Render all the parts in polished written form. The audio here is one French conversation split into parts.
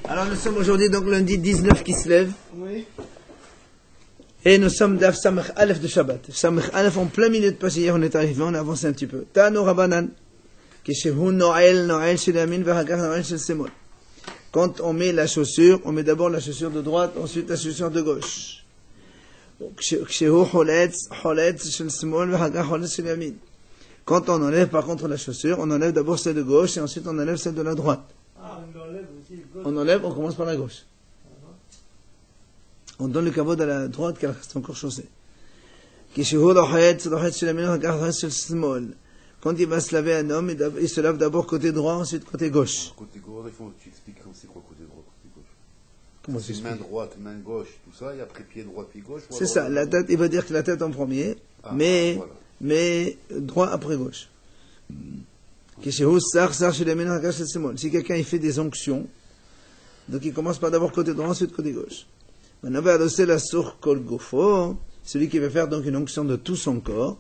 Alors nous sommes aujourd'hui donc lundi 19 qui se lève. Oui. Et nous sommes d'Af Samech Aleph de Shabbat. Samech Aleph en plein milieu de passé. Hier on est arrivé, on a avancé un petit peu. Tano Rabanan. Kishehu Noël shel Yamin v'hagach Noël shel Semol. Quand on met la chaussure, on met d'abord la chaussure de droite, ensuite la chaussure de gauche. Kishehu Choletz shel Semol v'hagach Choletz shel Yamin. Quand on enlève par contre la chaussure, on enlève d'abord celle de gauche et ensuite on enlève celle de la droite. On enlève, on commence par la gauche. On donne le kavod à la droite car elle reste encore chaussée. Quand il va se laver un homme, il se lave d'abord côté droit, ensuite côté gauche. Côté gauche, tu expliques c'est quoi côté droit, côté gauche. Comment c'est main droite, main gauche, tout ça, et après pied droit, pied gauche. C'est ça, la tête, il va dire que la tête en premier, mais droit après gauche. Si quelqu'un il fait des onctions, donc il commence par d'abord côté droit, ensuite côté gauche. Celui qui va faire donc une onction de tout son corps,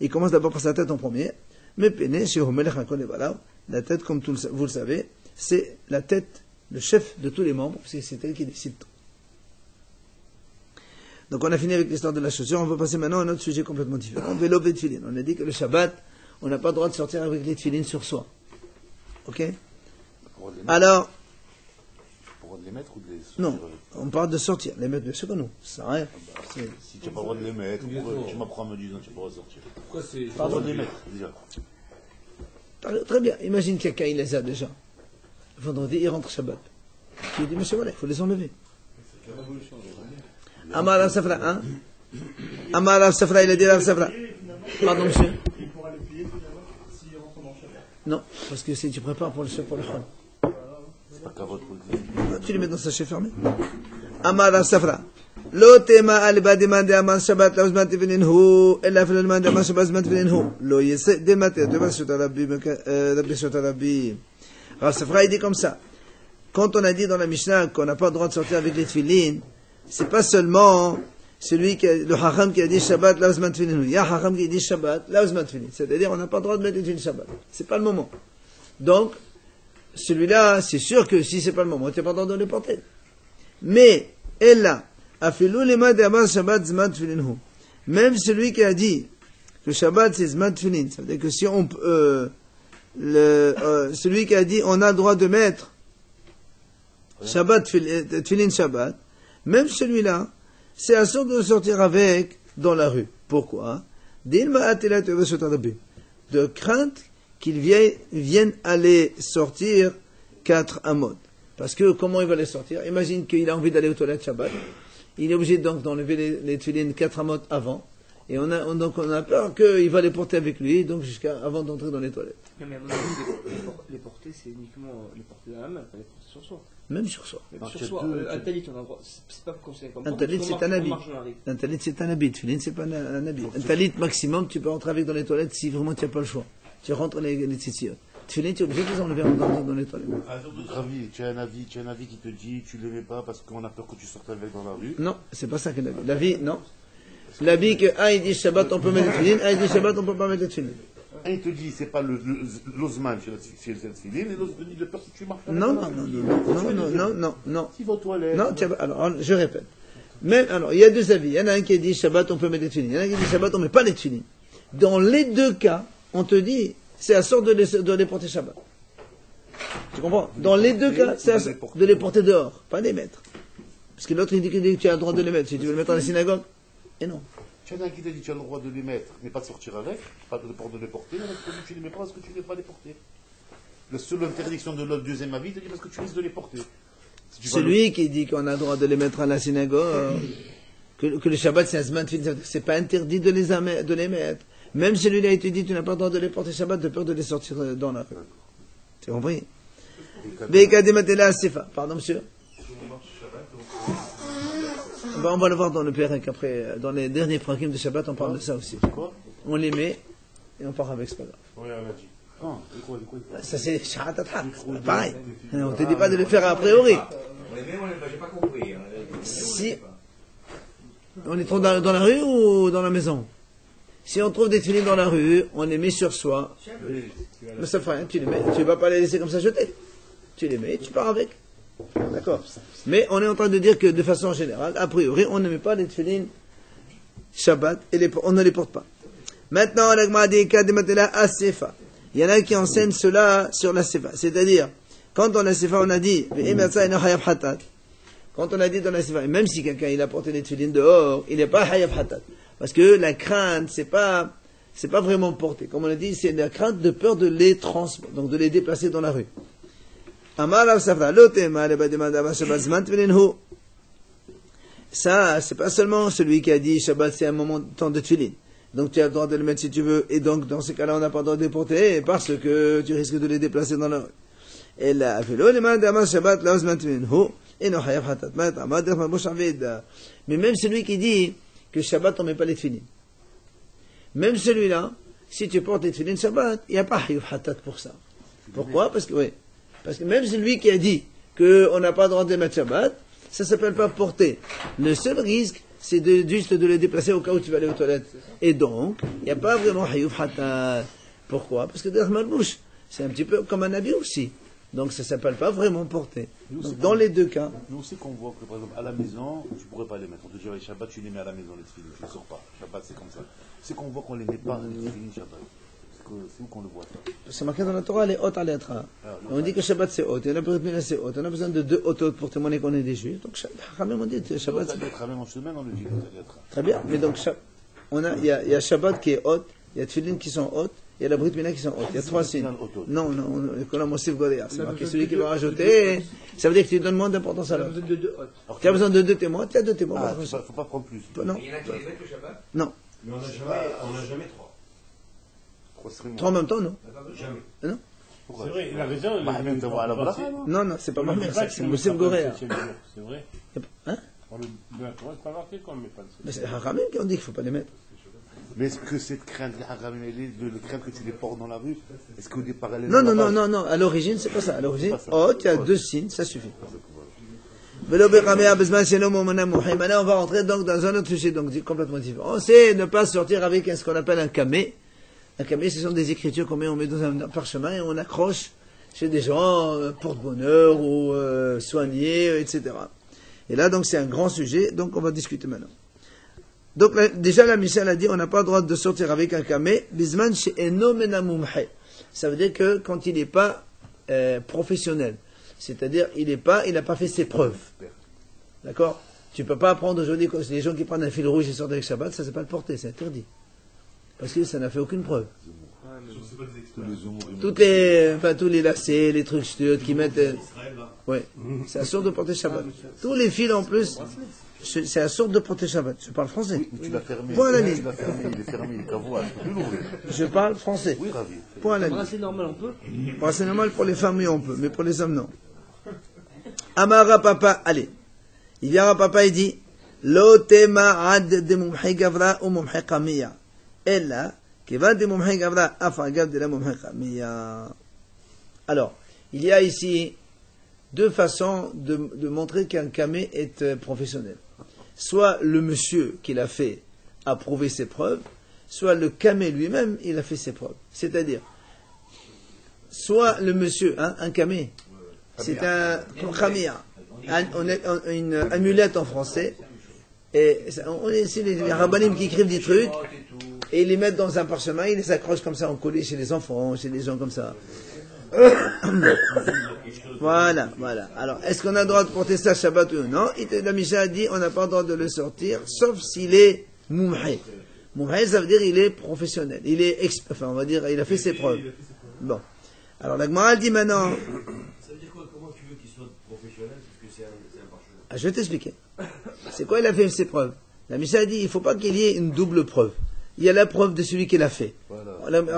il commence d'abord par sa tête en premier. Mais la tête, comme vous le savez, c'est la tête, le chef de tous les membres, parce que c'est elle qui décide tout. Donc on a fini avec l'histoire de la chaussure, on va passer maintenant à un autre sujet complètement différent. Vélo et tefilin. On a dit que le Shabbat, on n'a pas le droit de sortir avec les tefilin sur soi. Ok? Alors, de les mettre ou de les sortir? Non, on parle de sortir. Les mettre, bien sûr que non. Ça sert à rien. Si tu n'as pas le droit de les mettre, tu m'apprends à me dire que tu n'as pas le droit de sortir. Pourquoi c'est. Pas le droit de les mettre, déjà. Très bien. Imagine quelqu'un, il les a déjà. Vendredi, il rentre Shabbat. Il dit, monsieur, voilà, il faut les enlever. Amar al-Safra, hein? Amar al-Safra, il a dit al-Safra. Pardon, monsieur? Il pourra les plier finalement s'il rentre dans le Shabbat. Non, parce que si tu prépares pour le chef, pour le Khol. Tu les mets dans un sachet fermé. Amar al-Safra. Lo tema al-ba demande Amar Shabbat la uzman tefininhu, ella fil demande Amar Shabbat uzman tefininhu. Lo yese demate, tu vas sur ta rabbi, Al-Safra, il dit comme ça. Quand on a dit dans la Mishnah qu'on n'a pas le droit de sortir avec les tefilin, c'est pas seulement le hacham qui a dit Shabbat la uzman tefininhu. Il y a hacham qui dit Shabbat la uzman tefininhu. C'est-à-dire, on n'a pas le droit de mettre les tefilin Shabbat. C'est pas le moment. Donc, celui-là, c'est sûr que si c'est pas le moment, tu n'as pas le droit de le porter. Mais, elle a fait l'ulema d'Abbas Shabbat zman tfilinhu. Même celui qui a dit que Shabbat c'est zman tfilin, ça veut dire que si on celui qui a dit on a le droit de mettre Shabbat tfilin Shabbat, même celui-là, c'est à sorte de sortir avec dans la rue. Pourquoi? De crainte qu'ils viennent aller sortir 4 amot. Parce que comment il va les sortir? Imagine qu'il a envie d'aller aux toilettes Shabbat. Il est obligé donc d'enlever les tefilin 4 amot avant. Et donc on a peur qu'il va les porter avec lui, donc avant d'entrer dans les toilettes. Non, mais à mon avis, les porter, c'est uniquement les porter dans la main, pas les porter sur soi. Même sur soi. Même sur soi. Un talit, on a le droit. C'est pas conseillé comme un talit, c'est un habit. Un talit, c'est un habit. Tefilin, c'est pas un habit. Un talit, maximum, tu peux rentrer avec dans les toilettes si vraiment tu n'as pas le choix. Tu rentres les tzitzit. Tefilin, tu es obligé de les enlever dans les toilettes. Ravi, tu as un avis qui te dit tu ne les mets pas parce qu'on a peur que tu sortes avec dans la rue. Non, c'est pas ça que l'avis. L'avis, non. L'avis que il dit Shabbat, on peut mettre les tefilin, il dit Shabbat, on peut pas mettre les tefilin. Il te dit c'est pas l'osman chez le tefilin, et l'autre te dit de peur que tu marches. Non. Tu vas aux toilettes. Non, alors, je répète. Même, alors, il y a deux avis. Il y en a un qui dit Shabbat, on peut mettre les tefilin. Il y en a un qui dit Shabbat, on met pas les tefilin. Dans les deux cas, on te dit, c'est à sorte de les porter Shabbat. Tu comprends? Dans les deux cas, c'est à sorte de les porter dehors, pas les mettre. Parce que l'autre, il dit que tu as le droit de les mettre. Si tu veux les mettre dans la synagogue, et non. Tu as un qui t'a dit tu as le droit de les mettre, mais pas de sortir avec, pas de les porter, mais tu ne les mets pas parce que tu ne veux pas les porter. La seule interdiction de l'autre deuxième avis, te dit parce que tu risques de les porter. Celui qui dit qu'on a le droit de les mettre à la synagogue, que le Shabbat c'est un zman tefilin, c'est pas interdit de les mettre. Même celui-là, il te dit, tu n'as pas le droit de les porter Shabbat de peur de les sortir dans la rue. Tu as compris? Pardon, monsieur? On va le voir dans le Pérec après, dans les derniers prakim de Shabbat, on parle de ça aussi. On les met et on part avec, c'est pas grave. Oui, on a dit. Ça c'est Sha'atatat, pareil. On ne te dit pas de le faire a priori. On les met, j'ai pas compris. Si on les trouve dans la rue ou dans la maison? Si on trouve des tefilin dans la rue, on les met sur soi. Mais ça fera rien, tu les mets. Tu ne vas pas les laisser comme ça jeter. tu les mets et tu pars avec. D'accord. Mais on est en train de dire que de façon générale, a priori, on ne met pas les tefilines Shabbat et on ne les porte pas. Maintenant, l'agma dit Kadematela Asefa. Il y en a qui enseignent cela sur la Sefa. C'est-à-dire, quand dans la Sefa on a dit, quand on a dit dans la Sefa, même si quelqu'un il a porté les tefilines dehors, il n'est pas Hayab Hatat. Parce que la crainte, c'est pas vraiment porté. Comme on a dit, c'est la crainte de peur de les transmettre, donc de les déplacer dans la rue. Ça, c'est pas seulement celui qui a dit Shabbat, c'est un moment de temps de tefilin. Donc tu as le droit de le mettre si tu veux, et donc dans ces cas-là, on n'a pas le droit de les porter, parce que tu risques de les déplacer dans la rue. Et là, mais même celui qui dit que Shabbat, on met pas les tefilin. Même celui-là, si tu portes les tefilin Shabbat, il n'y a pas hayub hatat pour ça. Pourquoi? Parce que même celui qui a dit qu'on n'a pas le droit de les mettre Shabbat, ça s'appelle pas porter. Le seul risque, c'est juste de les déplacer au cas où tu vas aller aux toilettes. Et donc, il n'y a pas vraiment hayub hatat. Pourquoi? Parce que derrière ma bouche, c'est un petit peu comme un habit aussi. Donc ça ne s'appelle pas vraiment porter. Donc, dans les deux cas. Nous aussi qu'on voit que par exemple à la maison, tu ne pourrais pas les mettre. On te dirait Shabbat, tu les mets à la maison, les tefilines, tu ne les sors pas. Shabbat, c'est comme ça. C'est qu'on voit qu'on les met pas, les tefilines Shabbat. C'est où qu'on le voit ça? C'est marqué dans la Torah, les hautes à l'être. On dit que Shabbat c'est haute, et la Brit Mila c'est haute. On a besoin de deux hautes pour témoigner qu'on est des juifs. Donc Shabbat, on dit Shabbat c'est même en semaine, on le dit. Très bien, mais donc il y a Shabbat qui est haute, il y a Tefillin qui sont hautes, il y a la Brit Mila qui sont hautes. Il y a trois signes. Non, Kolam Mosif Godéa. C'est marqué celui qui va rajouter, ça veut dire que tu donnes moins d'importance à l'autre. Tu as besoin de deux témoins, tu as deux témoins. Il ne faut pas prendre plus. Non. Il y en a qui les mettent le Shabbat? Non. Mais on n'a jamais trois. Trois en même temps, non? Jamais. Non. C'est vrai, il a raison. Non, c'est pas marqué, c'est Mosif Godéa. C'est vrai. Hein? C'est pas marqué qu'on ne met pas de Mais c'est Haramim qui ont dit qu'il ne faut pas les mettre. Mais est-ce que cette crainte, de crainte que tu les portes dans la rue, est-ce qu'au départ elle est Non, à l'origine, c'est pas ça. À l'origine, il y a deux signes, ça suffit. Maintenant, on va rentrer donc dans un autre sujet, donc complètement différent. C'est ne pas sortir avec ce qu'on appelle un camé. Un camé, ce sont des écritures on met dans un parchemin et on accroche chez des gens, porte-bonheur ou soignés, etc. Et là, donc, c'est un grand sujet, donc on va discuter maintenant. Donc, déjà, la Mishnah a dit, on n'a pas le droit de sortir avec un camé, bisman chez enomena mumhe. Ça veut dire que quand il n'est pas professionnel, c'est-à-dire il n'a pas fait ses preuves. D'accord? Tu ne peux pas apprendre aujourd'hui, les gens qui prennent un fil rouge et sortent avec Shabbat, ça ne s'appelle porter, c'est interdit. Parce que ça n'a fait aucune preuve. Tous les lacets, les trucs studs qui mettent. Ouais, c'est assurd de porter Shabbat. Tous les fils en plus, c'est assurd de porter Shabbat. Je parle français. Oui, tu l'as fermé. Point à la ligne. Il est fermé, il est cavois, je peux plus l'ouvrir. Je parle français. Oui, ravi. Point à la ligne. C'est normal, on peut. C'est normal pour les femmes, oui, on peut, mais pour les hommes, non. Amara Papa, allez. Il vient à Papa et dit Lo tema ad de mumhe gavra ou mumhe kamiya. Ella, qui va de mumhe gavra, afagav de la mumhe kamiya. Alors, il y a ici deux façons de montrer qu'un kamé est professionnel. Soit le monsieur qui l'a fait a prouvé ses preuves, soit le kamé lui-même, il a fait ses preuves. C'est-à-dire, soit le monsieur, un kamé, c'est un khamia, une amulette en français, et on est ici les rabbanim qui écrivent des trucs, et ils les mettent dans un parchemin, ils les accrochent comme ça en collé chez les enfants, chez les gens comme ça. Voilà. Alors, est-ce qu'on a le droit de porter ça Shabbat ou non? La Mishnah a dit, on n'a pas le droit de le sortir, sauf s'il est mumhe. Mumhe, ça veut dire il est professionnel. Il est on va dire, il a fait ses preuves. Bon. Alors, la Gemara dit maintenant. Ça veut dire quoi? Comment tu veux qu'il soit professionnel? Parce que c'est un parchemin. Je vais t'expliquer. C'est quoi il a fait ses preuves? La Mishnah a dit, il ne faut pas qu'il y ait une double preuve. Il y a la preuve de celui qui l'a fait. Voilà.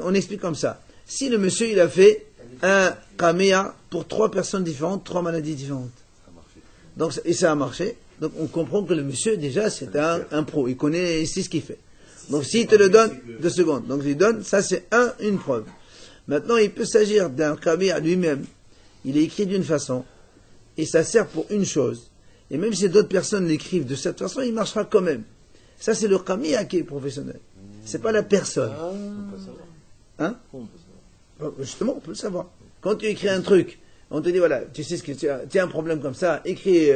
On explique comme ça. Si le monsieur, il a fait un kamea pour 3 personnes différentes, 3 maladies différentes. Donc, et ça a marché. Donc, on comprend que le monsieur, déjà, c'est un pro. Il connaît, il sait ce qu'il fait. Donc, s'il te le donne, 2 secondes. Donc, il lui donne, ça c'est une preuve. Maintenant, il peut s'agir d'un kamea lui-même. Il est écrit d'une façon. Et ça sert pour une chose. Et même si d'autres personnes l'écrivent de cette façon, il marchera quand même. Ça, c'est le kamea qui est professionnel. C'est pas la personne. Hein? Justement, on peut le savoir. Quand tu écris un truc, On te dit, voilà, tu sais ce que tu as un problème comme ça, écris,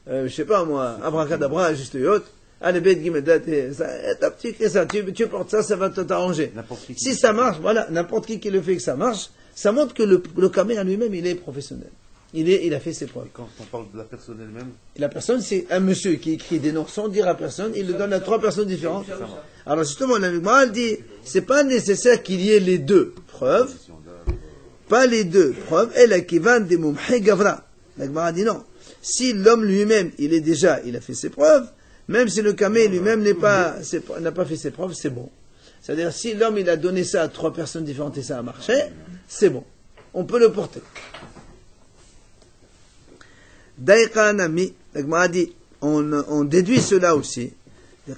je sais pas moi, abracadabra, juste yacht, allez, bête, guimeda, tu écris ça, tu portes ça, ça va t'arranger. Si ça marche, voilà, n'importe qui le fait que ça marche, ça montre que le camé en lui-même, il est professionnel. Il a fait ses preuves. Et quand on parle de la personne elle-même, La personne, c'est un monsieur qui écrit des noms sans dire à personne, il le donne à 3 personnes différentes. Alors justement, la Gemara dit, c'est pas nécessaire qu'il y ait les 2 preuves, pas les 2 preuves, et la kivan des mumhe gavra. La Gemara dit non. Si l'homme lui-même, il a fait ses preuves, même si le camé lui-même n'a pas fait ses preuves, c'est bon. C'est-à-dire, si l'homme, il a donné ça à 3 personnes différentes et ça a marché, c'est bon. On peut le porter. Daïkanami, la Gemara dit, on déduit cela aussi. On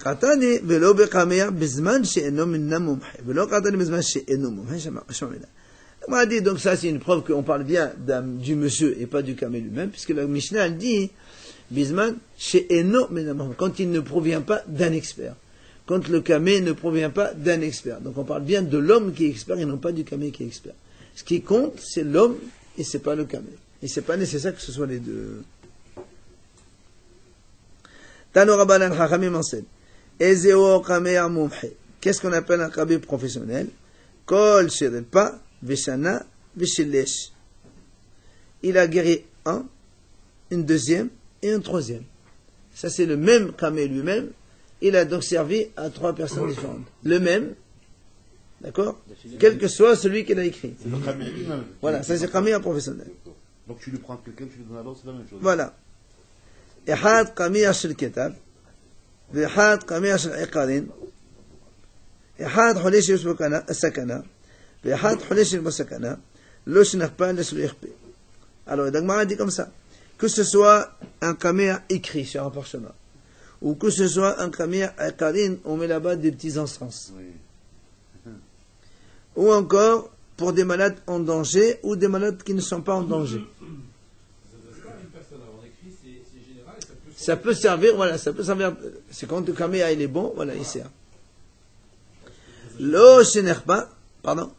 a dit, donc ça c'est une preuve qu'on parle bien du monsieur et pas du camé lui-même, puisque la Mishnah elle dit, Bisman, quand il ne provient pas d'un expert. Quand le camé ne provient pas d'un expert. Donc on parle bien de l'homme qui est expert et non pas du camé qui est expert. Ce qui compte, c'est l'homme et c'est pas le camé. Et c'est pas nécessaire que ce soit les 2. Tano Rabbanan Chachamim enseigne. Ezeo kameh mumche. Qu'est-ce qu'on appelle un kameh professionnel? Kol sherepa veshana veshilesh. Il a guéri un, une deuxième et un troisième. Ça c'est le même kameh lui-même. Il a donc servi à 3 personnes différentes. Le même, d'accord? Quel que soit celui qu'il a écrit. c'est le camé lui-même. Voilà, ça c'est kameh professionnel. Donc tu lui prends quelqu'un, tu lui donnes à l'autre, c'est la même chose. Voilà. אחד קמיע של כתב, ואחד קמיע של עיקרין, אחד חולה שיש בו סכנה, ואחד חולה שיש בו סכנה, לא שנכפה, לא שלא יכפה. Alors, la Gemara dit comme ça, que ce soit un caméa écrit sur un parchemin, ou que ce soit un caméa ikarin, on met là-bas des petits encens. Oui. Ou encore, pour des malades en danger, ou des malades qui ne sont pas en danger. Ça peut servir, voilà, ça peut servir, c'est quand le caméa il est bon, voilà, il sert. Lo shenerpa, pardon,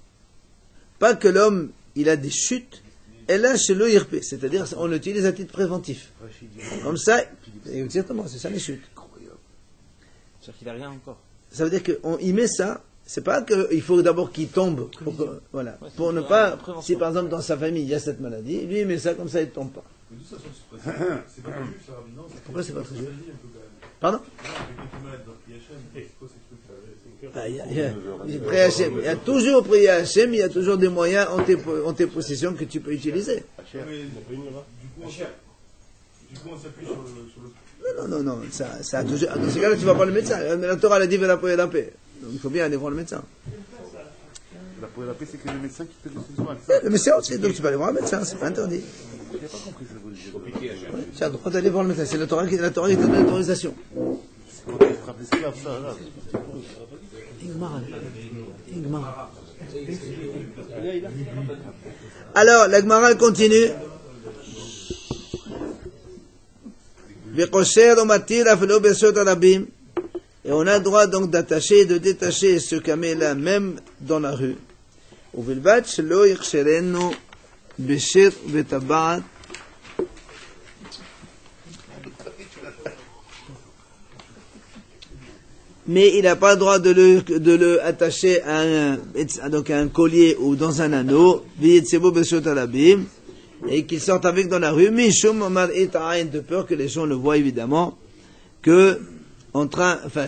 pas que l'homme, il a des chutes, et là, chez le irp, c'est-à-dire, on l'utilise à titre préventif. Comme ça, exactement, c'est ça les chutes. C'est-à-dire qu'il n'a rien encore. Ça veut dire qu'on y met ça, c'est pas qu'il faut d'abord qu'il tombe, voilà, Ouais, pour ne pas, si par exemple dans sa famille il y a cette maladie, lui il met ça comme ça, il ne tombe pas. Mais de toute façon, c'est pas très juste, ça, non, Pourquoi c'est pas très juste? un peu quand même. Pardon? Quelqu'un qui est malade dans le IHM, c'est quoi ces trucs-là? Il y a toujours prix Hachem, il y a toujours des moyens en tes possessions que tu peux utiliser. Mais, du coup, on s'appuie sur le. Non, ça a toujours, dans ces cas-là, tu vas voir le médecin. La Torah l'a dit, va la paix et la paix. Donc il faut bien aller voir le médecin. La paix et la paix, c'est que le médecin qui te le soigne. Le médecin aussi, donc tu vas aller voir le médecin, c'est pas interdit. Je n'ai pas compris ce que vous disiez. Tu as le droit d'aller voir le médecin, c'est la Torah qui te donne l'autorisation. Quand tu frappes l'esclave, ça, là. Alors, la Gemara continue. Et on a le droit donc d'attacher, de détacher ce camé-là même dans la rue. Mais il n'a pas le droit de le attacher à un collier ou dans un anneau, et qu'il sorte avec dans la rue, de peur que les gens le voient évidemment, que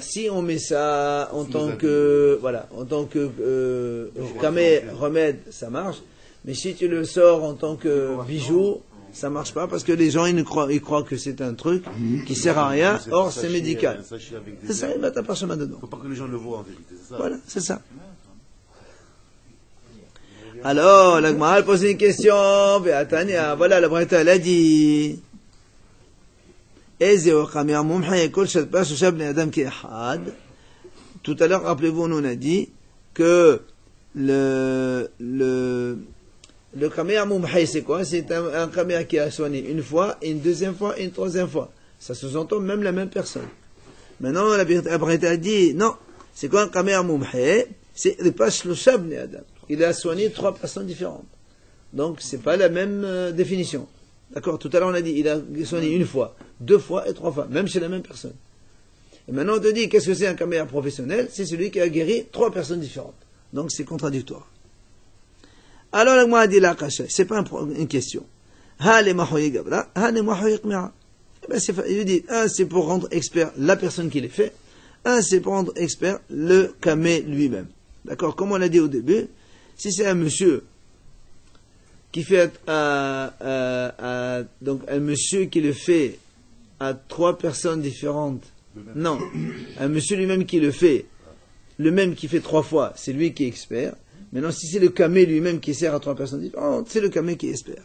si on met ça en tant que camé remède, ça marche, mais si tu le sors en tant que bijou, ça marche pas parce que les gens ils croient que c'est un truc qui sert à rien, or c'est médical. C'est ça, il va ta parchemin dedans. Il ne faut pas que les gens le voient en vérité, c'est ça? Voilà, c'est ça. Alors, la Gemara pose une question, voilà, la Braïta elle a dit, tout à l'heure, rappelez-vous, on a dit que le caméa mumhay, c'est quoi? C'est un caméa qui a soigné une fois, une deuxième fois, et une troisième fois. Ça sous-entend même la même personne. Maintenant, la Braïta a dit, non, c'est quoi un caméa mumhay? C'est le pash lo shabne adam. Il a soigné 3 personnes différentes. Donc, c'est pas la même définition. D'accord? Tout à l'heure, on a dit, il a soigné une fois, 2 fois et 3 fois, même chez la même personne. Et maintenant, on te dit, qu'est-ce que c'est un caméra professionnel? C'est celui qui a guéri 3 personnes différentes. Donc, c'est contradictoire. Alors, la Gemara dit la kasha, c'est pas une question. Il dit, un, c'est pour rendre expert la personne qui l'a fait. Un, c'est pour rendre expert le camé lui-même. D'accord? Comme on l'a dit au début, si c'est un monsieur qui fait, donc un monsieur qui le fait à 3 personnes différentes, non, un monsieur lui-même qui le fait, le même qui fait 3 fois, c'est lui qui est expert. Maintenant, si c'est le camé lui-même qui sert à 3 personnes différentes, c'est le camé qui est expert.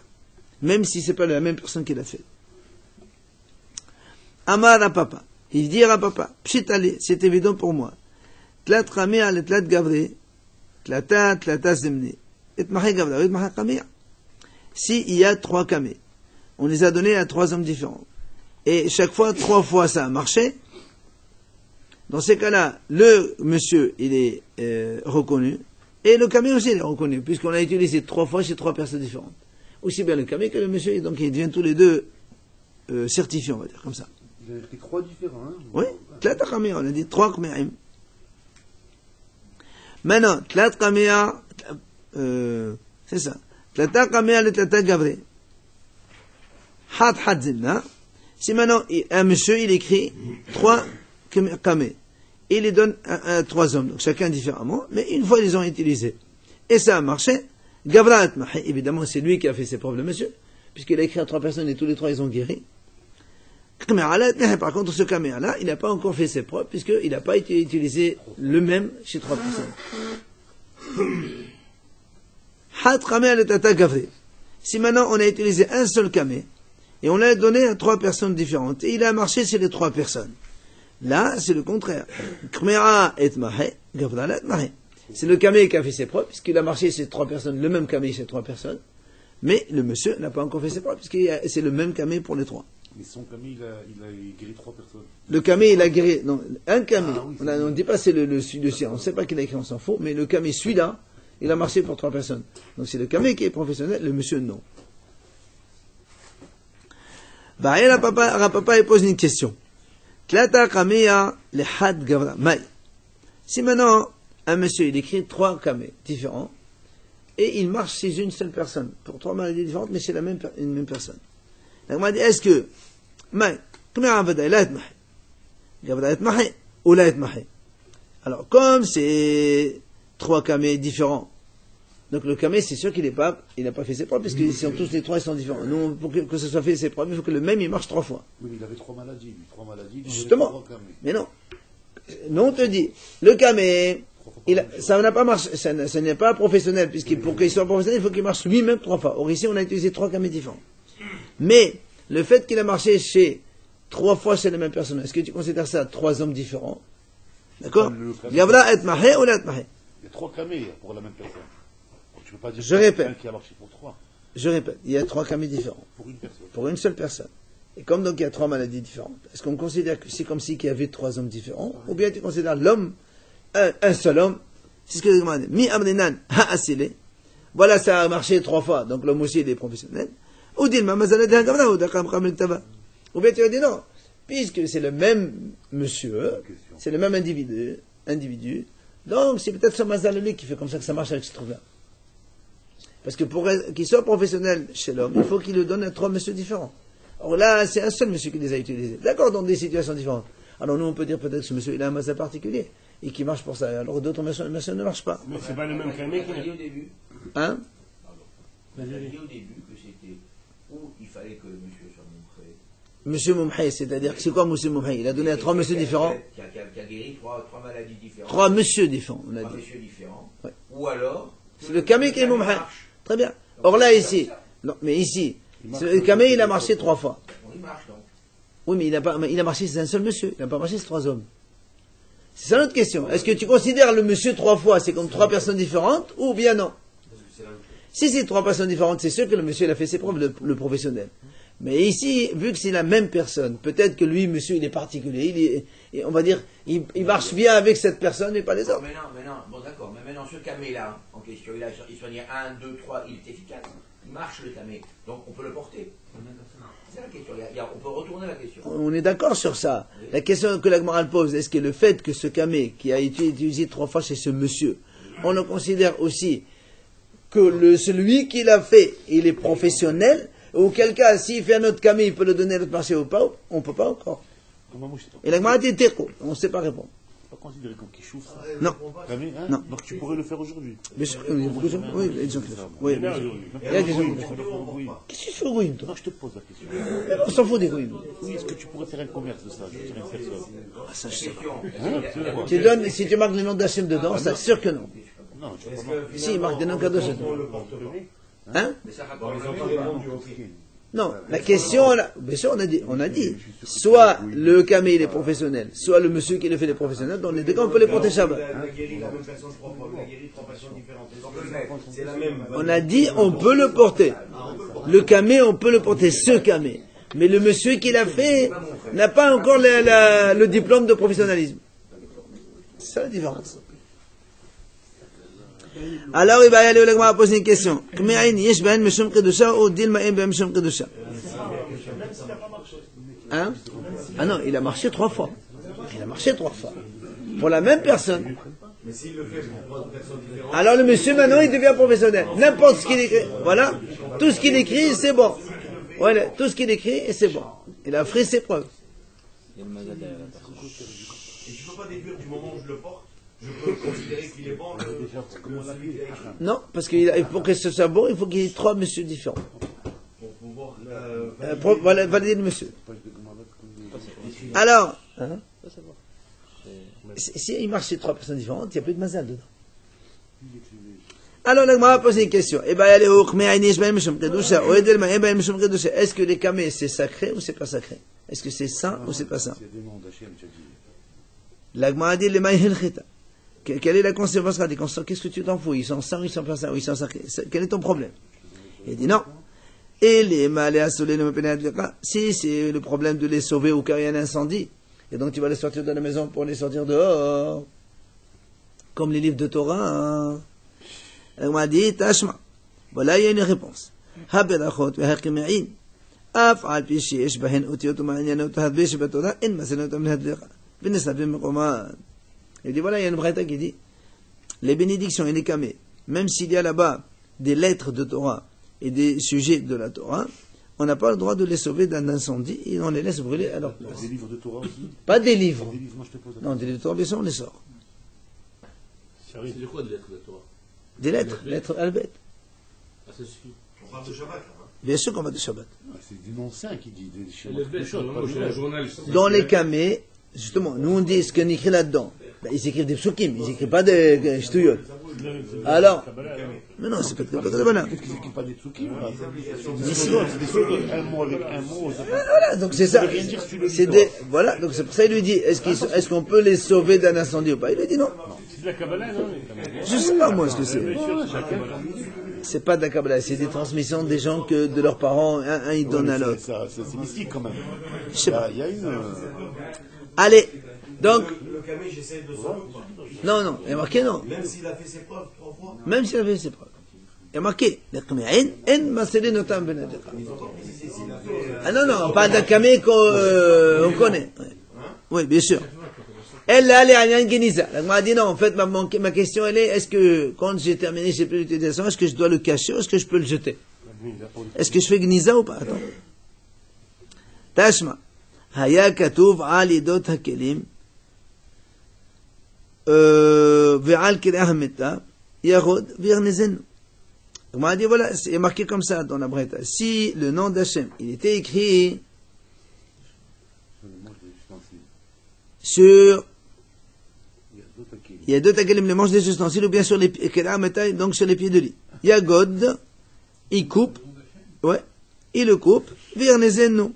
Même si c'est pas la même personne qui l'a fait. Amar à papa. Il dit à papa, pshitali, c'est évident pour moi. Tlat kamea le tlat gavre, tlata zemne. Et mahe gavra, et mahe kamea. Si il y a 3 camés, on les a donnés à 3 hommes différents. Et chaque fois, 3 fois ça a marché. Dans ces cas-là, le monsieur, il est reconnu. Et le camé aussi, il est reconnu, puisqu'on l'a utilisé 3 fois chez 3 personnes différentes. Aussi bien le camé que le monsieur, donc ils deviennent tous les deux certifiés, on va dire, comme ça. Vous avez pris 3 différents, hein? Oui, tlata kamea, on a dit 3 kamea'im. Maintenant, tlata kamea, c'est ça. Tlata kamea le tlata gavre. Had zilna. Si maintenant, un monsieur, il écrit 3 kamé. Et il les donne à 3 hommes, donc chacun différemment, mais une fois ils les ont utilisés. Et ça a marché. Gavra et mahe, évidemment, c'est lui qui a fait ses preuves, le monsieur, puisqu'il a écrit à 3 personnes et tous les 3 ils ont guéri. Par contre, ce caméra-là, il n'a pas encore fait ses preuves, puisqu'il n'a pas utilisé le même chez 3 personnes. Si maintenant on a utilisé un seul camé, et on l'a donné à 3 personnes différentes, et il a marché chez les 3 personnes. Là, c'est le contraire. C'est le camé qui a fait ses preuves, puisqu'il a marché chez 3 personnes, le même camé chez 3 personnes, mais le monsieur n'a pas encore fait ses preuves, puisque c'est le même camé pour les 3. Mais son camé, il a guéri 3 personnes. Le camé, il a guéri, non, un camé. Ah, oui, on ne dit pas c'est le sien, on ne sait pas qu'il a écrit, on s'en fout, mais le camé, celui-là, il a marché pour 3 personnes. Donc c'est le camé qui est professionnel, le monsieur non. Bah, et papa, il pose une question. Tlata kamea le had gavra. Si maintenant, un monsieur, il écrit 3 camés différents, et il marche chez une seule personne, pour 3 maladies différentes, mais chez une même personne. Donc, on m'a dit, est-ce que, alors, comme c'est 3 camés différents, donc le camé, c'est sûr qu'il n'a pas fait ses preuves, parce que tous les 3, ils sont différents. Nous, pour que ce soit fait ses preuves, il faut que le même, il marche 3 fois. Oui, mais il avait 3 maladies, lui. 3 maladies, justement. 3 camés. Mais non. Non, on te dit, le camé, ça n'a pas marché, ça n'est pas professionnel, pour qu'il soit professionnel, il faut qu'il marche lui-même 3 fois. Or, ici, on a utilisé 3 camés différents. Mais, le fait qu'il a marché 3 fois chez la même personne, est-ce que tu considères ça 3 hommes différents? D'accord? Gavra et mahé ou la et mahé? Il y a 3 camés pour la même personne. Tu peux pas dire je répète. Qui a marché pour 3. Je répète, il y a 3 camés différents. Pour une personne. Pour une seule personne. Et comme donc il y a 3 maladies différentes, est-ce qu'on considère que c'est comme si il y avait 3 hommes différents? Ou bien tu considères l'homme, un seul homme? C'est ce que je demande. Mi amrinan ha asile. Voilà, ça a marché 3 fois, donc l'homme aussi il est professionnel. Ou bien tu vas dire non, puisque c'est le même monsieur, c'est le même individu, donc c'est peut-être ce mazal lui qui fait comme ça que ça marche avec ce truc-là. Parce que pour qu'il soit professionnel chez l'homme, il faut qu'il lui donne 3 messieurs différents. Or là, c'est un seul monsieur qui les a utilisés. D'accord, dans des situations différentes. Alors nous, on peut dire peut-être que ce monsieur, il a un mazal particulier, et qui marche pour ça. Alors d'autres messieurs ne marchent pas. Mais c'est pas le même camé On a dit au début, Hein? on a dit au début que c'était où il fallait que le monsieur soit montré. Monsieur Moumhay, c'est-à-dire que c'est quoi Monsieur Moumhay? Il a donné à 3 messieurs différents. Qui a guéri 3 maladies différentes. 3 messieurs différents, on a 3 dit. messieurs différents. Ouais. Ou alors. C'est le camé qui est Moumhay. Très bien. Or là, ici, non, mais ici, le camé, il a marché 3 fois. Il marche donc. Oui, mais il a marché chez un seul monsieur. Il n'a pas marché chez 3 hommes. C'est ça notre question. Est-ce que tu considères le monsieur 3 fois, c'est comme 3 personnes différentes, ou bien non? Si c'est 3 personnes différentes, c'est sûr que le monsieur, il a fait ses preuves, le professionnel. Mais ici, vu que c'est la même personne, peut-être que lui, monsieur, il est particulier, on va dire, il marche bien avec cette personne, mais pas les autres. Mais non, bon d'accord, mais maintenant ce camé-là, en question, il soignait 1, 2, 3, il est efficace. marche le camé. Donc on peut le porter. C'est la question. On peut retourner la question. On est d'accord sur ça. La question que la Gemara pose, est-ce que le fait que ce camé qui a été utilisé 3 fois chez ce monsieur, on le considère aussi que celui qui l'a fait, il est professionnel, ou auquel cas, s'il fait un autre camé, il peut le donner à l'autre marché ou pas, on ne peut pas encore. Et la Gemara dit Teko, on ne sait pas répondre. Pas considéré comme qui chauffe ça. Non. Camé, hein? Non. Donc tu pourrais le faire aujourd'hui. Bien sûr, il y a beaucoup de gens. Oui, il y a des gens qui le font. Oui, bien sûr. Il y a des gens qui le font. Qu'est-ce que tu fais au Goïm, toi? Non, je te pose la question. On s'en fout des Goïm. Oui, est-ce que tu pourrais faire un commerce de ça? Je dirais une personne. Ah, ça, je sais pas. Tu donnes, si tu marques le nom d'Hachem dedans, c'est sûr que non. Non, tu peux pas marquer. Si, il marque des noms cadeaux dedans. Hein? Non, la question, bien sûr, on a dit, soit le camé il est professionnel, soit le monsieur qui le fait est professionnel, dans les deux cas on peut les porter Shabbat. On a dit, on peut le porter. Le camé, on peut le porter, ce camé. Mais le monsieur qui l'a fait n'a pas encore le diplôme de professionnalisme. C'est ça la différence. Alors il va y aller au Gemara poser une question. Hein? Ah non, il a marché 3 fois. Il a marché 3 fois. Pour la même personne. Alors le monsieur maintenant il devient professionnel. N'importe ce qu'il écrit. Voilà. Tout ce qu'il écrit, c'est bon. Voilà. Tout ce qu'il écrit, c'est bon. Il a fait ses preuves. Et tu ne peux pas déduire du moment où je le porte. Je peux considérer qu'il est bon, celui qui a écrit. Non, parce que pour que ce soit bon, il faut qu'il y ait 3 messieurs différents. Pour pouvoir valider le monsieur. Alors, hein, si il marche chez 3 personnes différentes, il n'y a plus de mazal dedans. Alors, on va poser une question. Est-ce que les camés, c'est sacré ou c'est pas sacré? Est-ce que c'est saint ou c'est pas saint? L'agma a dit le maïhel chita. Quelle est la conséquence radicale? Qu'est-ce que tu t'en fous? Ils sont sains, ils sont pas sains, ils sont sacrés. Quel est ton problème? Il dit non. Et les malais à soleil ne me pas. Si c'est le problème de les sauver au cas où il y a un incendie, et donc tu vas les sortir de la maison pour les sortir dehors, comme les livres de Torah. Elle m'a dit tashma. Voilà, il y a une réponse. Haberachot ve'hakimein. Af al pi sheyesh bahen otiyot ma'anyanot hadbesh betorah en masenot min hadlecha. V'neslavim mekoman. Il dit voilà, il y a une braïta qui dit les bénédictions et les camés, même s'il y a là-bas des lettres de Torah et des sujets de la Torah, on n'a pas le droit de les sauver d'un incendie et on les laisse brûler à leur place. Des livres de Torah aussi? Pas des livres. Des livres, moi je te pose la Non, des livres de Torah, bien sûr, on les sort. C'est de quoi des lettres de Torah? Des lettres albet. Ah, ça suffit. On parle de Shabbat, là. Bien sûr qu'on va de Shabbat. C'est des noms saints qui disent des C'est le bête, je suis un journaliste. Dans les camés, justement, nous on dit ce qu'on écrit là-dedans. Ben, ils écrivent des psukim, ils écrivent pas des shtuyot. Alors, mais non, c'est pas de Kabbalah. Qu'est-ce qu'ils écrivent pas des tsukim? Ici, Un mot avec un mot. voilà, donc c'est ça. Voilà, donc c'est pour ça qu'il lui dit, est-ce qu'on peut les sauver d'un incendie ou pas? Il lui dit non. C'est de la Kabbalah, non? Je sais pas moi ce que c'est. C'est pas de la Kabbalah, c'est des transmissions des gens que de leurs parents, un il donne à l'autre. C'est mystique quand même. Je sais pas. Il y a une. Allez, donc, Le camé, j'essaie de sauver ou pas? non, il y a marqué non. Même s'il a fait ses preuves 3 fois. Même s'il a fait ses preuves. Il y a marqué, en maselé notam benadeka. Ah non, pas d'akamé qu'on connaît. Oui, bien sûr. Elle a les Geniza. Elle m'a dit non, en fait, ma question elle est, est-ce que quand j'ai terminé, j'ai plus l'utilisation, est-ce que je dois le cacher ou est-ce que je peux le jeter? Est-ce que je fais Geniza ou pas? Attends. Tashma. Haya katouv al idot hakelim. Ve'al kiri ahmeta. Yarod virnezen. Elle m'a dit voilà, c'est marqué comme ça dans la Breta. Si le nom d'Hachem, il était écrit sur il y a 2 takelim, le manche des ustensiles, ou bien sur les pieds, donc sur les pieds de lit. Yagod, il coupe, ouais, il le coupe, virnezen.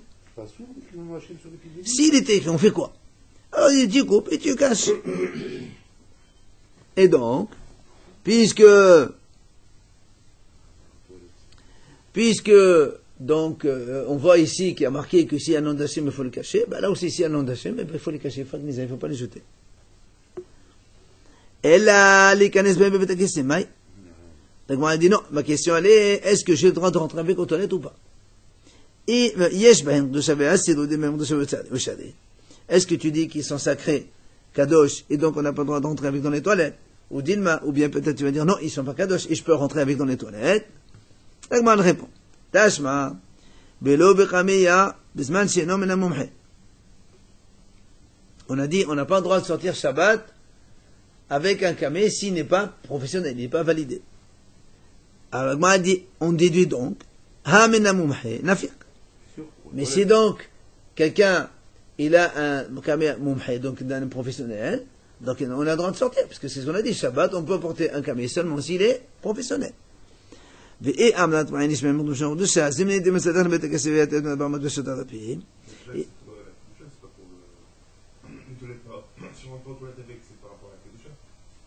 S'il était écrit, on fait quoi? Alors il dit, tu coupes et tu caches. Et donc, puisque, donc, on voit ici qu'il y a marqué que s'il y a un nom d'Hachem, il faut le cacher, ben là aussi, s'il y a un nom d'Hachem, il faut le cacher, il ne faut pas les jeter. Et là, les canes bébé ta question, Donc moi, elle dit non, ma question elle est, est-ce que j'ai le droit de rentrer avec aux toilettes ou pas? Et, est-ce que tu dis qu'ils sont sacrés, kadosh, et donc on n'a pas le droit de rentrer avec dans les toilettes? Ou dilma, ou bien peut-être tu vas dire non, ils sont pas kadosh, et je peux rentrer avec dans les toilettes. Donc moi, elle répond, tashma, belo bekamiya, bisman shenom ena mumhe. On a dit, on n'a pas le droit de sortir Shabbat avec un kamé s'il n'est pas professionnel, il n'est pas validé. Alors, moi, elle dit, on déduit donc, ha mena mumhe, nafiq. Mais si donc, quelqu'un, il a un kamé mumhe, donc d'un professionnel, donc on a le droit de sortir, parce que c'est ce qu'on a dit, Shabbat, on peut porter un kamé seulement s'il est professionnel. Et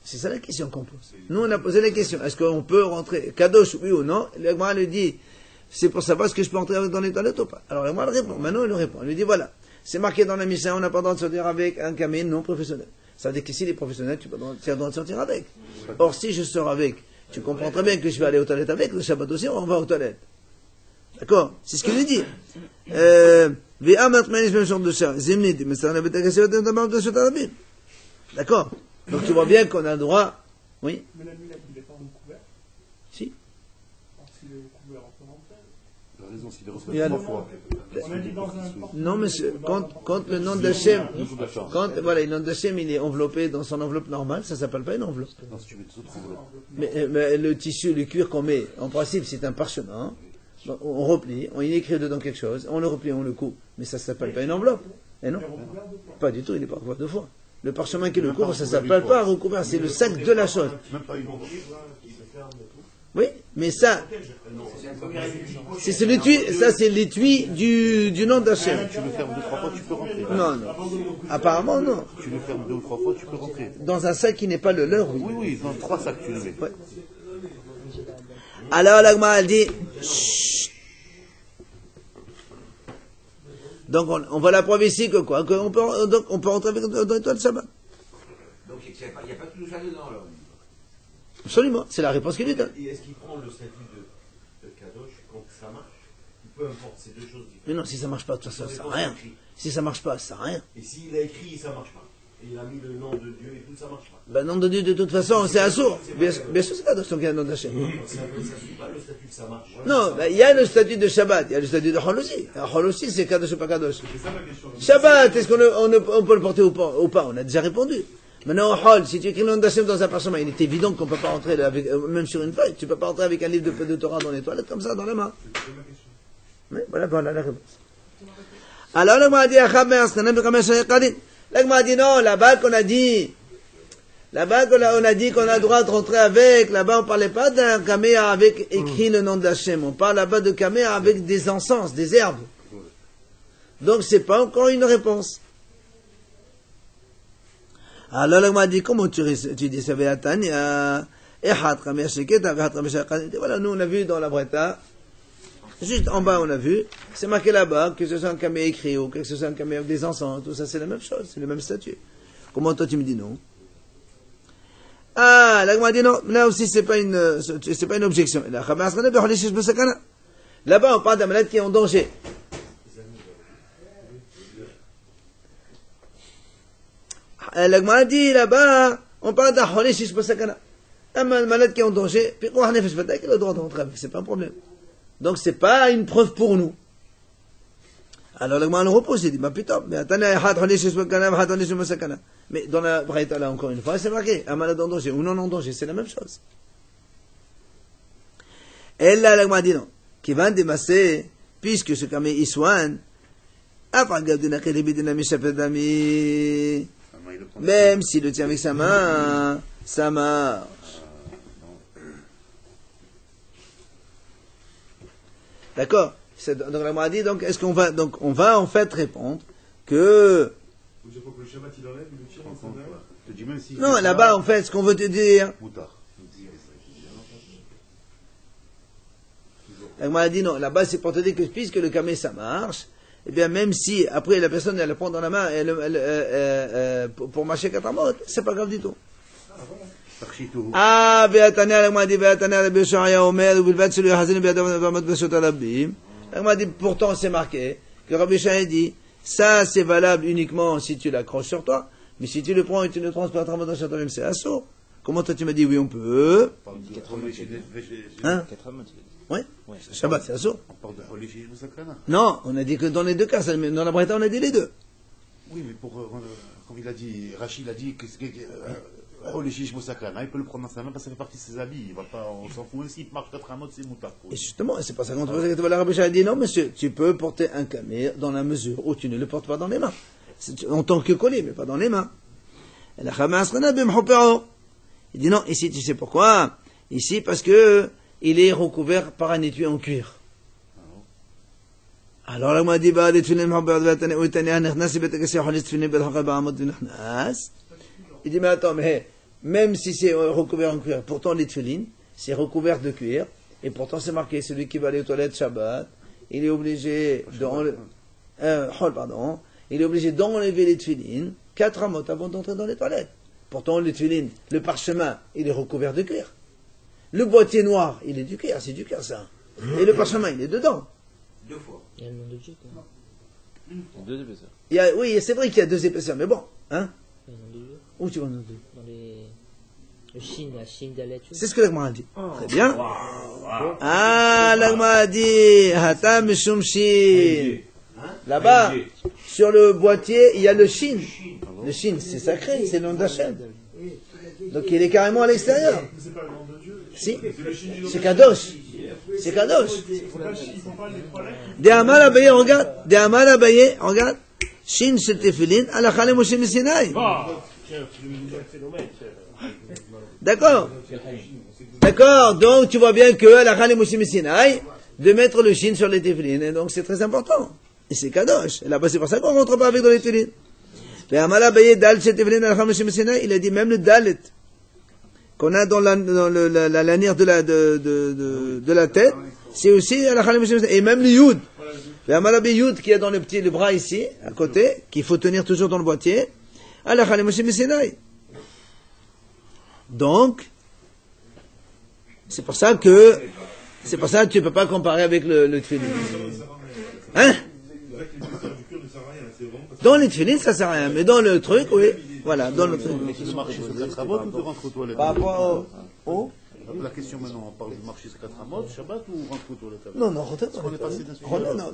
c'est ça la question qu'on pose. Nous, on a posé la question. Est-ce qu'on peut rentrer kadosh, oui ou non? Le Gemara lui dit, c'est pour savoir est-ce que je peux rentrer dans les toilettes ou pas. Alors le Gemara répond. Maintenant, il lui répond. Il lui dit, voilà. C'est marqué dans la Mishnah, on n'a pas le droit de sortir avec un kamé non professionnel. Ça veut dire que si les professionnels, tu as le droit de sortir avec. Or, si je sors avec, tu comprends très bien que je vais aller aux toilettes avec. Le Shabbat aussi, on va aux toilettes. D'accord? C'est ce qu'il lui dit. D'accord? Donc tu vois bien qu'on a le droit. Oui? Mais la nuit, il n'est pas recouvert. Si. Alors, s'il est recouvert, on peut rentrer. Il a raison, s'il est Il y a recouvert 3 fois. On a dit dans un porte. Non, mais quand le nom d'Hachem, quand voilà, le nom d'Hachem, il est enveloppé dans son enveloppe normale, ça s'appelle pas une enveloppe. Non, si tu mets des autres enveloppes. Mais le tissu, le cuir qu'on met, en principe, c'est un parchemin. On replie, on y écrit dedans quelque chose, on le replie, on le coupe. Mais ça s'appelle pas une enveloppe. Et non? Pas du tout, il n'est pas recouvert 2 fois. Le parchemin qui le couvre, ça s'appelle pas recouvert, c'est le sac de la chose. Même pas une enveloppe. Oui, mais ça, c'est l'étui, ça c'est l'étui du nom d'Hachem. Tu le fermes 2-3 fois, tu peux rentrer. Non, non. Apparemment, non. Tu le fermes 2 ou 3 fois, tu peux rentrer. Dans un sac qui n'est pas le leur, oui. Oui, oui, dans 3 sacs, tu le mets. Ouais. Alors, la Gemara, elle dit, chut. Donc, on voit la preuve ici que quoi? On peut rentrer avec dans les toilettes Shabbat. Donc il n'y a pas tout ça dedans alors. Absolument, c'est la réponse qu'il lui donne. Et est-ce qu'il prend le statut de Kadosh quand ça marche? Peu importe, c'est deux choses différentes. Mais non, si ça marche pas, de toute façon, ça sert à rien. Si ça marche pas, ça sert à rien. Et s'il a écrit, ça marche pas. Et il a mis le nom de Dieu et tout, ça marche pas. Ben, nom de Dieu, de toute façon, c'est assourd. Bien sûr, c'est pas dans le nom d'Hachem. Ça ne suit pas le statut que ça marche. Non, ben, il y a le statut de Shabbat, il y a le statut de Hol aussi. Hol aussi, c'est Kadosh ou pas Kadosh. Shabbat, est-ce qu'on peut le porter ou pas? On a déjà répondu. Maintenant, au Hol, si tu écris le nom d'Hachem dans un parchemin, il est évident qu'on ne peut pas rentrer avec, même sur une feuille, tu ne peux pas rentrer avec un livre de Torah dans les toilettes comme ça, dans la main. Oui, voilà la réponse. Alors, le m'a dit, la Gemara dit non, là-bas qu'on a dit qu'on a le droit de rentrer avec, là-bas on parlait pas d'un caméa avec écrit le nom d'Hachem, on parle là-bas de caméa avec des encens, des herbes. Donc c'est pas encore une réponse. Alors là, on m'a dit, comment tu dis ça? Voilà, nous on a vu dans la Breta, juste en bas on a vu, c'est marqué là-bas, que ce soit un caméa écrit ou que ce soit un caméa avec des encens, tout ça c'est la même chose, c'est le même statut. Comment toi tu me dis non? Ah, là on m'a dit non, là aussi c'est pas une objection. Là-bas on parle d'un malade qui est en danger. Là on m'a dit là-bas, on parle d'un malade qui est en danger, puis il a le droit de rentrer avec, c'est pas un problème. Donc c'est pas une preuve pour nous. Alors le Gemara nous repose, il dit, bah putain, mais dans la Braïta là encore une fois, c'est marqué, un malade en danger ou non en danger, c'est la même chose. Et là le Gemara dit non, qui va démasser, puisque ce camé Iswan, même s'il le tient avec sa main, ça marche. D'accord? Donc la Gemara dit, donc est-ce qu'on va, donc on va en fait répondre que. Non, là-bas en fait, ce qu'on veut te dire. La Gemara dit non, là-bas c'est pour te dire que puisque le camé ça marche, eh bien même si après la personne elle le prend dans la main pour mâcher 4 mots, c'est pas grave du tout. תכשיטו. והתניא לגמרא dit, והתניא רבי יהושע היה אומר, ובלבד שלא יחזינו בידיו ועמוד בשוט הרבים. לגמרא dit, pourtant c'est marqué, que Rabbi Yeshua dit, ça c'est valable uniquement si tu l'accroches sur toi, mais si tu le prends et tu le transportes à votre château, c'est assaut. Comment toi tu m'as dit oui on peut? Hein? Oui, Shabbat c'est assaut. On parle de Holi Shish Moussakana. Non, on a dit que dans les deux cas, dans la Braïta on a dit les deux. Oui, mais pour, comme il a dit, Rachid a dit que Holi Shish Moussakana, il peut le prendre dans sa main parce que ça fait partie de ses habits. Il va pas, on s'en fout. S'il marche 4 amotes, c'est moutard. Et justement, c'est pas ça qu'on trouve que la Rabbi a dit non monsieur, tu peux porter un camé dans la mesure où tu ne le portes pas dans les mains. En tant que collier, mais pas dans les mains. Il dit non, ici tu sais pourquoi? Ici parce que il est recouvert par un étui en cuir. Alors là, moi, dit, il dit, mais attends, mais même si c'est recouvert en cuir, pourtant les tefillin, c'est recouvert de cuir, et pourtant c'est marqué, celui qui va aller aux toilettes Shabbat, il est obligé il est obligé d'enlever les tefillin 4 amot avant d'entrer dans les toilettes. Pourtant, les tefillin, le parchemin, il est recouvert de cuir. Le boîtier noir, il est du cuir, c'est du cuir ça. Et le parchemin, il est dedans. 2 fois. Il y a le nom de Dieu, quoi. Deux épaisseurs. Oui, c'est vrai qu'il y a 2 épaisseurs, mais bon, hein. Il y a le nom de Dieu. Où tu vois le nom de Dieu? Dans le Shin, la Shin d'Alet. C'est ce que l'Agma a dit. Très bien. L'Agma a dit, Hata Mishum Shin. Là-bas, sur le boîtier, il y a le Shin. Le Shin, c'est sacré, c'est le nom d'Hachem. Donc il est carrément à l'extérieur. C'est pas le nom de Dieu. Si, c'est Kadosh. C'est Kadosh. Ils font pas les problèmes. De Amal Abaye, regarde. De Amal Abaye, regarde. Shin c'est Tefillin, Alakha le Moshe Messinaï. D'accord. D'accord. Donc tu vois bien que Alakha le Moshe Messinaï, de mettre le Shin sur les Tefillin. Et donc c'est très important. Et c'est Kadosh. Et là-bas c'est pour ça qu'on rentre pas avec dans les Tefillin. De Amal Abaye, Dal c'est Tefillin, Alakha le Moshe Messinaï. Il a dit même le Dalet qu'on a dans la lanière de la tête, c'est aussi Alakha le Moshe Messinaï. Et même le Yud. Le Amalabé Yud qui est dans le bras ici, à côté, qu'il faut tenir toujours dans le boîtier. Alakha le Moshe Messinaï. Donc, c'est pour ça que tu ne peux pas comparer avec le tefillin. Hein? Dans les tefillin, ça sert à rien. Mais dans le truc, oui. Voilà, dans le truc. Tu marches sur 4 amotes ou tu rentres aux toilettes? Par rapport au... La question maintenant, on parle de marcher sur 4 amotes, Shabbat ou rentre aux toilettes? Non, rentre On est passé d'un sujet. non.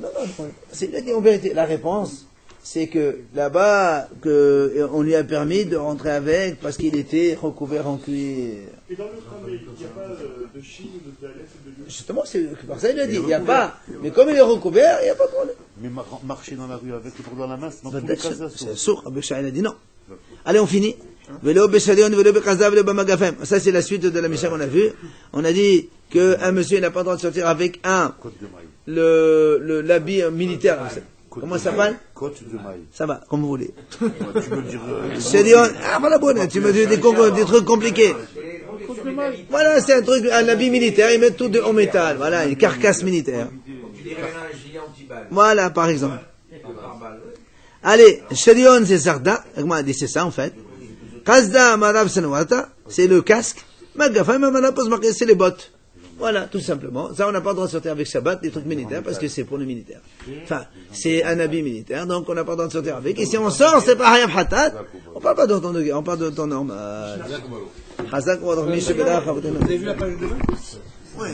C'est en vérité, la réponse, c'est que là-bas, on lui a permis de rentrer avec parce qu'il était recouvert en cuir. Et dans le camé, il n'y a pas de Chine, de Dalet et de Dieu. Justement, c'est par ça il a dit, il n'y a pas. Mais comme il est recouvert, il n'y a pas de problème. Mais marcher dans la rue avec le dans la main, c'est dans tous les cas C'est sourd. Rabbi Yeshua, il a dit non. Allez, on finit. Ça, c'est la suite de la Mishnah qu'on a vue. On a dit qu'un monsieur n'a pas le droit de sortir avec l'habit militaire. Comment ça s'appelle? Côte de maille. Ça va, comme vous voulez. Tu veux dire. Voilà, bonne, tu me dis des trucs compliqués. Voilà, c'est un truc, un habit militaire, ils mettent tout en métal. Voilà, une carcasse militaire. Tu dirais un gilet anti-balle. Voilà, par exemple. Allez, Sherion, c'est Zarda. Moi, dit c'est ça, en fait. Kazda, Marab, c'est le casque. Magafa, c'est les bottes. Voilà, tout simplement. Ça, on n'a pas le droit de sortir avec Shabbat, des trucs militaires, parce que c'est pour le militaire. Enfin, c'est un habit militaire, donc on n'a pas le droit de sortir avec. Et si on sort, c'est pas Hayab Hatat. On parle pas de temps de guerre, on parle de temps normal. Vous avez vu la page de 20? Oui,